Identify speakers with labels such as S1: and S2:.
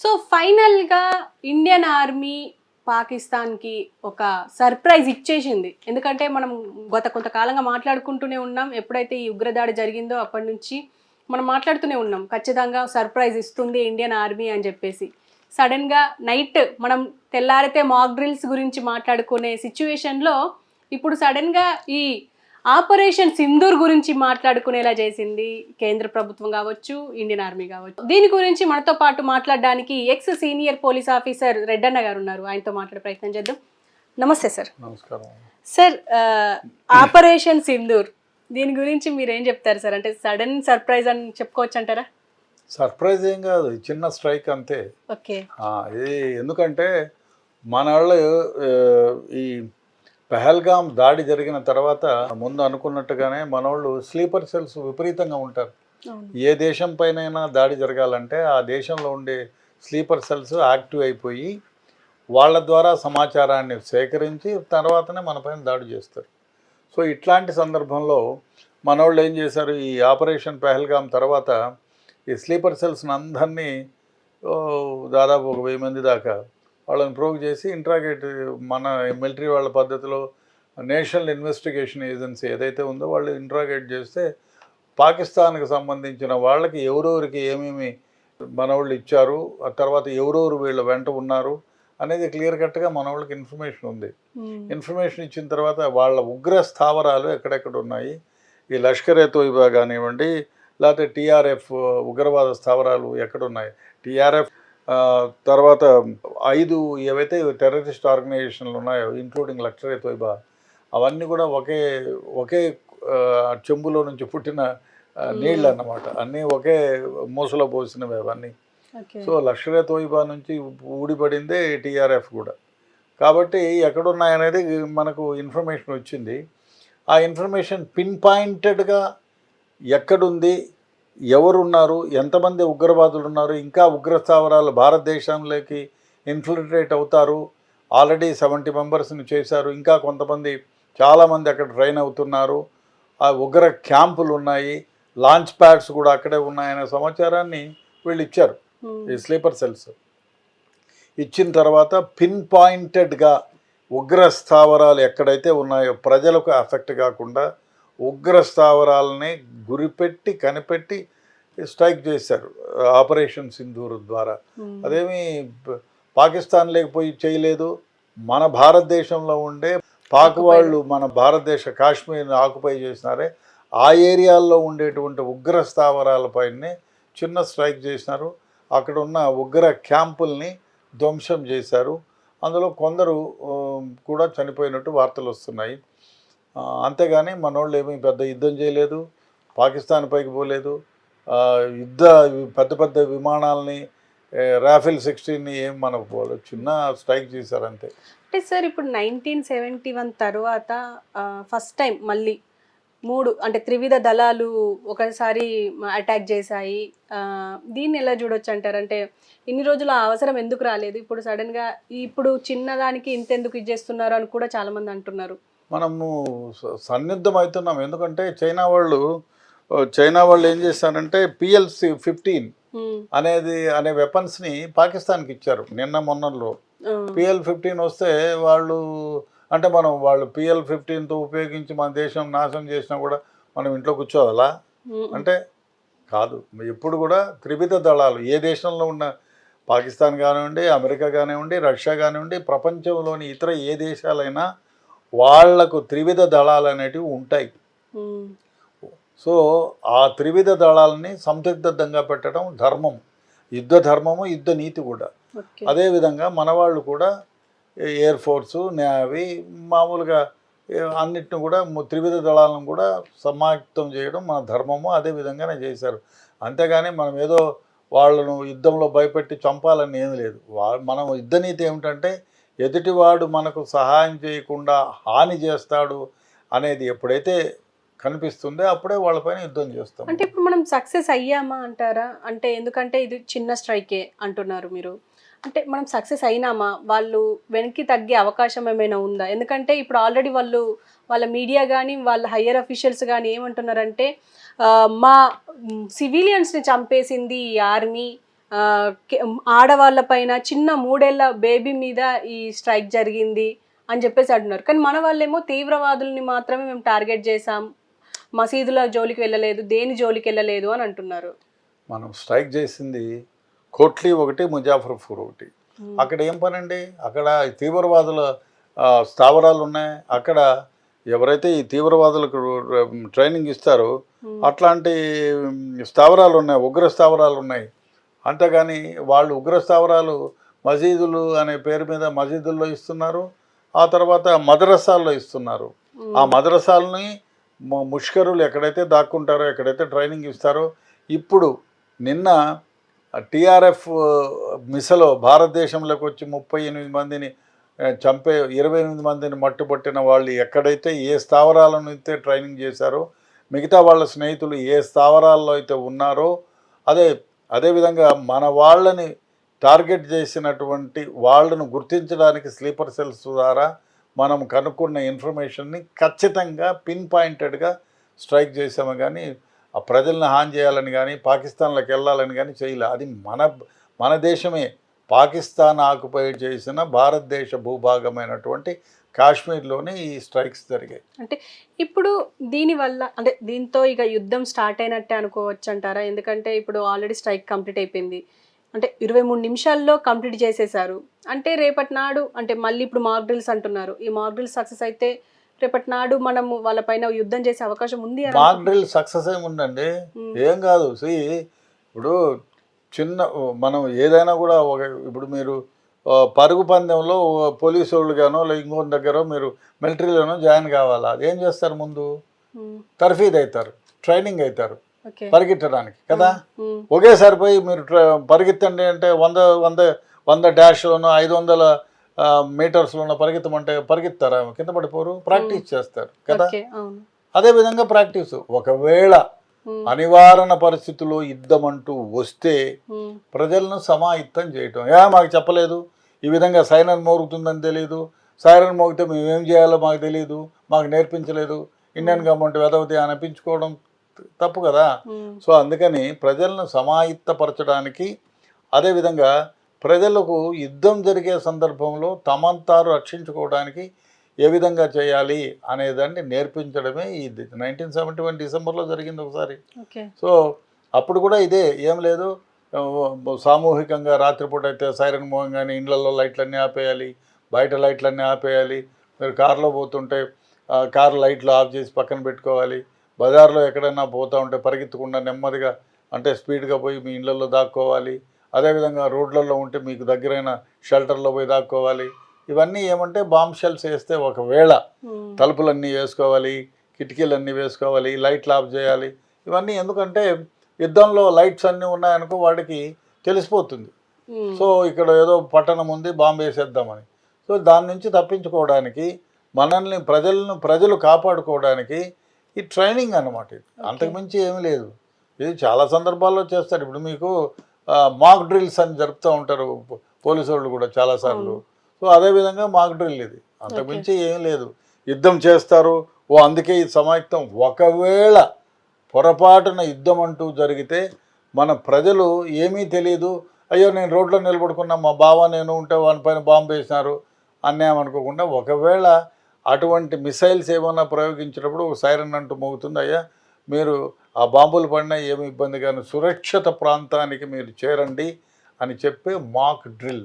S1: So ఫైనల్గా Indian army పాకిస్తాన్కి ఒక సర్ప్రైజ్ ఇచ్చేసింది. ఎందుకంటే మనం గత కొంతకాలంగా మాట్లాడుకుంటూనే ఉన్నాం. ఎప్పుడైతే ఈ ఉగ్రదాడి జరిగిందో అప్పటి నుంచి మనం మాట్లాడుతూనే ఉన్నాం. ఖచ్చితంగా సర్ప్రైజ్ ఇస్తుంది ఇండియన్ ఆర్మీ అని చెప్పేసి. సడన్గా నైట్ మనం తెల్లారితే మాక్ డ్రిల్స్ గురించి మాట్లాడుకునే సిచ్యువేషన్లో ఇప్పుడు సడన్గా ఈ ఆపరేషన్ సింధూర్ గురించి మాట్లాడుకునేలా చేసింది కేంద్ర ప్రభుత్వం కావచ్చు, ఇండియన్ ఆర్మీ కావచ్చు. దీని గురించి మనతో పాటు మాట్లాడడానికి X senior police officer Reddanna గారు ఉన్నారు. ఆయనతో మాట్లాడే ప్రయత్నం చేద్దాం. నమస్తే సార్.
S2: నమస్కారం
S1: సార్, ఆపరేషన్ సింధూర్ దీని గురించి మీరు ఏం చెప్తారు సార్? అంటే సడన్ సర్ప్రైజ్ అని చెప్పుకోవచ్చు అంటారా?
S2: సర్ప్రైజ్ ఏం కాదు, చిన్న స్ట్రైక్ అంతే.
S1: ఓకే.
S2: ఇది ఎందుకంటే మన వాళ్ళు ఈ పహల్గాం దాడి జరిగిన తర్వాత ముందు అనుకున్నట్టుగానే మనోళ్ళు స్లీపర్ సెల్స్ విపరీతంగా ఉంటారు. ఏ దేశం పైనైనా దాడి జరగాలంటే ఆ దేశంలో ఉండే స్లీపర్ సెల్స్ యాక్టివ్ అయిపోయి వాళ్ళ ద్వారా సమాచారాన్ని సేకరించి తర్వాతనే మన పైన దాడి చేస్తారు. సో ఇట్లాంటి సందర్భంలో మనోళ్ళు ఏం చేశారు, ఈ ఆపరేషన్ పహల్గాం తర్వాత ఈ స్లీపర్ సెల్స్ని అందరినీ దాదాపు ఒక 1000 మంది దాకా వాళ్ళని ప్రోగ్ చేసి ఇంట్రాగేట్, మన మిలిటరీ వాళ్ళ పద్ధతిలో నేషనల్ ఇన్వెస్టిగేషన్ ఏజెన్సీ ఏదైతే ఉందో వాళ్ళు ఇంట్రాగేట్ చేస్తే పాకిస్తాన్కి సంబంధించిన వాళ్ళకి ఎవరెవరికి ఏమేమి మనవాళ్ళు ఇచ్చారు, ఆ తర్వాత ఎవరెవరు వీళ్ళ వెంట ఉన్నారు అనేది క్లియర్ కట్గా మన వాళ్ళకి ఇన్ఫర్మేషన్ ఉంది. ఇన్ఫర్మేషన్ ఇచ్చిన తర్వాత వాళ్ళ ఉగ్ర స్థావరాలు ఎక్కడెక్కడ ఉన్నాయి, ఈ లష్కర్ ఏ తోయిబా కానివ్వండి, లేకపోతే టీఆర్ఎఫ్ ఉగ్రవాద స్థావరాలు ఎక్కడున్నాయి, టీఆర్ఎఫ్ తర్వాత 5 ఏవైతే టెర్రరిస్ట్ ఆర్గనైజేషన్లు ఉన్నాయో ఇంక్లూడింగ్ లష్కర్ ఏ తోయిబా, అవన్నీ కూడా ఒకే చెంబులో నుంచి పుట్టిన నీళ్ళు అన్నమాట. అన్నీ ఒకే మూసలో పోసినవి అవన్నీ. సో లష్కర్ ఏ తోయిబా నుంచి ఊడిపడిందే టీఆర్ఎఫ్ కూడా. కాబట్టి ఎక్కడున్నాయనేది మనకు ఇన్ఫర్మేషన్ వచ్చింది. ఆ ఇన్ఫర్మేషన్ పిన్ పాయింటెడ్గా ఎక్కడుంది, ఎవరున్నారు, ఎంతమంది ఉగ్రవాదులు ఉన్నారు, ఇంకా ఉగ్ర స్థావరాలు భారతదేశంలోకి ఇన్ఫిల్ట్రేట్ అవుతారు, ఆల్రెడీ 70 మెంబర్స్ని చేశారు, ఇంకా కొంతమంది చాలామంది అక్కడ ట్రైన్ అవుతున్నారు, ఆ ఉగ్ర క్యాంపులు ఉన్నాయి, లాంచ్ ప్యాడ్స్ కూడా అక్కడే ఉన్నాయనే సమాచారాన్ని వీళ్ళు ఇచ్చారు, ఈ స్లీపర్ సెల్స్. ఇచ్చిన తర్వాత పిన్ పాయింటెడ్గా ఉగ్ర స్థావరాలు ఎక్కడైతే ఉన్నాయో ప్రజలకు ఎఫెక్ట్ కాకుండా ఉగ్ర స్థావరాలని గురిపెట్టి కనిపెట్టి స్ట్రైక్ చేశారు ఆపరేషన్ సింధూర్ ద్వారా. అదేమి పాకిస్తాన్ లేకపోయి చేయలేదు, మన భారతదేశంలో ఉండే పాక్ వాళ్ళు మన భారతదేశ కాశ్మీర్ని ఆక్యుపై చేసినారే ఆ ఏరియాల్లో ఉండేటువంటి ఉగ్ర స్థావరాలపైనే చిన్న స్ట్రైక్ చేసినారు. అక్కడ ఉన్న ఉగ్ర క్యాంపుల్ని ధ్వంసం చేశారు. అందులో కొందరు కూడా చనిపోయినట్టు వార్తలు వస్తున్నాయి. అంతేగాని మనోళ్ళు ఏమీ పెద్ద యుద్ధం చేయలేదు, పాకిస్తాన్ పైకి పోలేదు, పెద్ద పెద్ద విమానాలని రాఫెల్ 16ని ఏం మనకు పోలేదు, చిన్న స్ట్రైక్ చేశారు అంతే.
S1: అంటే సార్ ఇప్పుడు 1971 తర్వాత ఫస్ట్ టైం మళ్ళీ 3 అంటే త్రివిధ దళాలు ఒకసారి అటాక్ చేశాయి. దీన్ని ఎలా చూడొచ్చు అంటారు? అంటే ఇన్ని రోజులు ఆ అవసరం ఎందుకు రాలేదు, ఇప్పుడు సడన్గా ఇప్పుడు చిన్నదానికి ఇంతెందుకు ఇచ్చేస్తున్నారు అని కూడా చాలామంది అంటున్నారు.
S2: మనము సన్నిద్ధం అవుతున్నాం. ఎందుకంటే చైనా వాళ్ళు ఏం చేశారంటే PL-15 అనే వెపన్స్ని పాకిస్తాన్కి ఇచ్చారు నిన్న మొన్నలో. PL-15 వస్తే వాళ్ళు అంటే వాళ్ళు PL-15తో ఉపయోగించి మన దేశం నాశనం చేసినా కూడా మనం ఇంట్లో కూర్చోవాలా అంటే కాదు. ఎప్పుడు కూడా త్రివిధ దళాలు ఏ దేశంలో ఉన్న, పాకిస్తాన్ కానివ్వండి, అమెరికా కానివ్వండి, రష్యా కానివ్వండి, ప్రపంచంలోని ఇతర ఏ దేశాలైనా వాళ్లకు త్రివిధ దళాలు అనేటివి ఉంటాయి. సో ఆ త్రివిధ దళాలని సంసిద్ధంగా పెట్టడం ధర్మం, యుద్ధ ధర్మము, యుద్ధ నీతి కూడా. అదేవిధంగా మన వాళ్ళు కూడా ఎయిర్ ఫోర్సు, నేవీ, మామూలుగా అన్నిటిని కూడా త్రివిధ దళాలను కూడా సమాయుక్తం చేయడం మన ధర్మము. అదే విధంగానే చేశారు. అంతేగాని మనం ఏదో వాళ్ళను యుద్ధంలో భయపెట్టి చంపాలని ఏమీ లేదు. మనం యుద్ధ నీతి ఏమిటంటే ఎదుటివాడు మనకు సహాయం చేయకుండా హాని చేస్తాడు అనేది ఎప్పుడైతే కనిపిస్తుందో అప్పుడే వాళ్ళపైన యుద్ధం చేస్తాం.
S1: అంటే ఇప్పుడు మనం సక్సెస్ అయ్యామా అంటారా? అంటే ఎందుకంటే ఇది చిన్న స్ట్రైకే అంటున్నారు మీరు, అంటే మనం సక్సెస్ అయినామా, వాళ్ళు వెనక్కి తగ్గే అవకాశం ఏమైనా ఉందా? ఎందుకంటే ఇప్పుడు ఆల్రెడీ వాళ్ళ మీడియా కానీ వాళ్ళ హయ్యర్ అఫీషియల్స్ కానీ ఏమంటున్నారంటే మా సివిలియన్స్ని చంపేసింది ఈ ఆర్మీ, ఆ, ఆడవాళ్ళ పైన చిన్న 3 ఏళ్ల బేబీ మీద ఈ స్ట్రైక్ జరిగింది అని చెప్పేసి అంటున్నారు. కానీ మన వాళ్ళేమో తీవ్రవాదుల్ని మాత్రమే మేము టార్గెట్ చేసాం, మసీదుల జోలికి వెళ్ళలేదు, దేని జోలికి వెళ్ళలేదు అని అంటున్నారు.
S2: మనం స్ట్రైక్ చేసింది కోట్లీ ఒకటి, ముజాఫర్పూర్ ఒకటి. అక్కడ ఏం పని అండి? అక్కడ ఈ తీవ్రవాదుల స్థావరాలు ఉన్నాయి. అక్కడ ఎవరైతే ఈ తీవ్రవాదులకు ట్రైనింగ్ ఇస్తారో అట్లాంటి స్థావరాలు ఉన్నాయి, ఉగ్ర స్థావరాలు ఉన్నాయి. అంతేగాని వాళ్ళు ఉగ్ర స్థావరాలు మసీదులు అనే పేరు మీద మసీదుల్లో ఇస్తున్నారు, ఆ తర్వాత మదరసాల్లో ఇస్తున్నారు. ఆ మదరసాలని ముష్కరులు ఎక్కడైతే దాక్కుంటారో, ఎక్కడైతే ట్రైనింగ్ ఇస్తారో, ఇప్పుడు నిన్న టీఆర్ఎఫ్ మిసలో భారతదేశంలోకి వచ్చి 38 మందిని చంపే 28 మందిని మట్టుబట్టిన వాళ్ళు ఎక్కడైతే ఏ స్థావరాలను అయితే ట్రైనింగ్ చేశారో, మిగతా వాళ్ళ స్నేహితులు ఏ స్థావరాల్లో అయితే ఉన్నారో, అదేవిధంగా మన వాళ్ళని టార్గెట్ చేసినటువంటి వాళ్ళను గుర్తించడానికి స్లీపర్ సెల్స్ ద్వారా మనం కనుక్కున్న ఇన్ఫర్మేషన్ని ఖచ్చితంగా పిన్ పాయింటెడ్గా స్ట్రైక్ చేసాము. కానీ ఆ ప్రజల్ని హాని చేయాలని కానీ పాకిస్తాన్లోకి వెళ్ళాలని కానీ చేయలే. అది మన దేశమే. పాకిస్తాన్ ఆక్యుపై చేసిన భారతదేశ భూభాగమైనటువంటి కాశ్మీర్లోనే ఈ స్ట్రైక్స్ జరిగాయి.
S1: అంటే ఇప్పుడు దీనివల్ల అంటే దీంతో ఇక యుద్ధం స్టార్ట్ అయినట్టే అనుకోవచ్చు అంటారా? ఎందుకంటే ఇప్పుడు ఆల్రెడీ స్ట్రైక్ కంప్లీట్ అయిపోయింది, అంటే 23 నిమిషాల్లో కంప్లీట్ చేసేసారు. అంటే రేపటి నాడు అంటే మళ్ళీ ఇప్పుడు మాక్ డ్రిల్స్ అంటున్నారు, ఈ మాక్ డ్రిల్స్ సక్సెస్ అయితే రేపటి నాడు మనము వాళ్ళపైన యుద్ధం చేసే అవకాశం ఉంది.
S2: మాక్ డ్రిల్ సక్సెస్ ఏముందండి, ఏం కాదు. ఇప్పుడు మనం ఏదైనా కూడా ఇప్పుడు మీరు పరుగు పందెంలో పోలీసు వాళ్ళుగానో లేదా ఇంకో దగ్గర మీరు మిలిటరీలోనో జాయిన్ కావాలా, అదేం చేస్తారు? ముందు తర్ఫీద్ అవుతారు, ట్రైనింగ్ అవుతారు పరిగెత్తడానికి కదా. ఒకేసారి పోయి మీరు పరిగెత్తండి అంటే 100 డాష్లోనో 500 మీటర్స్లోనో పరిగెత్తమంటే పరిగెత్తారా? కింద పడిపోరు, ప్రాక్టీస్ చేస్తారు కదా. అదేవిధంగా ప్రాక్టీస్. ఒకవేళ అనివారణ పరిస్థితుల్లో యుద్ధం అంటూ వస్తే ప్రజలను సమాయత్తం చేయటం. మాకు చెప్పలేదు, ఈ విధంగా సైరన్ మోగుతుందని తెలియదు, సైరన్ మోగితే మేమేం చేయాలో మాకు తెలియదు, మాకు నేర్పించలేదు, ఇండియన్ గవర్నమెంట్ వెదవది అనిపించుకోవడం తప్పు కదా. సో అందుకని ప్రజలను సమాయత్తపరచడానికి, అదేవిధంగా ప్రజలకు యుద్ధం జరిగే సందర్భంలో తమంతారు రక్షించుకోవడానికి ఏ విధంగా చేయాలి అనేదాన్ని నేర్పించడమే ఈ 1971 డిసెంబర్లో జరిగింది ఒకసారి. సో అప్పుడు కూడా ఇదే, ఏం లేదు, సామూహికంగా రాత్రిపూట అయితే సైరన్ మోగంగానే ఇండ్లలో లైట్లన్నీ ఆపేయాలి, బయట లైట్లన్నీ ఆపేయాలి. మీరు కారులో పోతుంటే కారు లైట్లు ఆఫ్ చేసి పక్కన పెట్టుకోవాలి. బజార్లో ఎక్కడైనా పోతూ ఉంటే పరిగెత్తకుండా నెమ్మదిగా అంటే స్పీడ్గా పోయి మీ ఇళ్ళల్లో దాక్కోవాలి. అదేవిధంగా రోడ్లలో ఉంటే మీకు దగ్గరైన షెల్టర్లో పోయి దాక్కోవాలి. ఇవన్నీ ఏమంటే బాంబ్ షెల్స్ వేస్తే ఒకవేళ తలుపులన్నీ వేసుకోవాలి, కిటికీలన్నీ వేసుకోవాలి, లైట్లు ఆఫ్ చేయాలి. ఇవన్నీ ఎందుకంటే యుద్ధంలో లైట్స్ అన్నీ ఉన్నాయనుకో వాడికి తెలిసిపోతుంది. సో ఇక్కడ ఏదో పట్టణం ఉంది, బాంబు వేసేద్దామని. సో దాని నుంచి తప్పించుకోవడానికి ప్రజలు కాపాడుకోవడానికి ఈ ట్రైనింగ్ అన్నమాట. అంతకుమించి ఏమీ లేదు. ఇది చాలా సందర్భాల్లో చేస్తారు. ఇప్పుడు మీకు మాక్ డ్రిల్స్ అని జరుపుతూ ఉంటారు పోలీసు వాళ్ళు కూడా చాలాసార్లు. సో అదేవిధంగా మాక్ డ్రిల్ ఇది, అంతకుమించి ఏం లేదు. యుద్ధం చేస్తారు, అందుకే ఈ సమాయత్తం. ఒకవేళ పొరపాటున యుద్ధం అంటూ జరిగితే మన ప్రజలు ఏమీ తెలియదు, అయ్యో నేను రోడ్లో నిలబడుకున్నా, మా బావ నేను ఉంటే వానిపైన బాంబు వేసినారు అన్నామనుకోకుండా, ఒకవేళ అటువంటి మిసైల్స్ ఏమైనా ప్రయోగించినప్పుడు ఒక సైరన్ అంటూ మోగుతుంది, అయ్యా మీరు ఆ బాంబులు పడినా ఏమి ఇబ్బంది కానీ సురక్షిత ప్రాంతానికి మీరు చేరండి అని చెప్పే మాక్ డ్రిల్.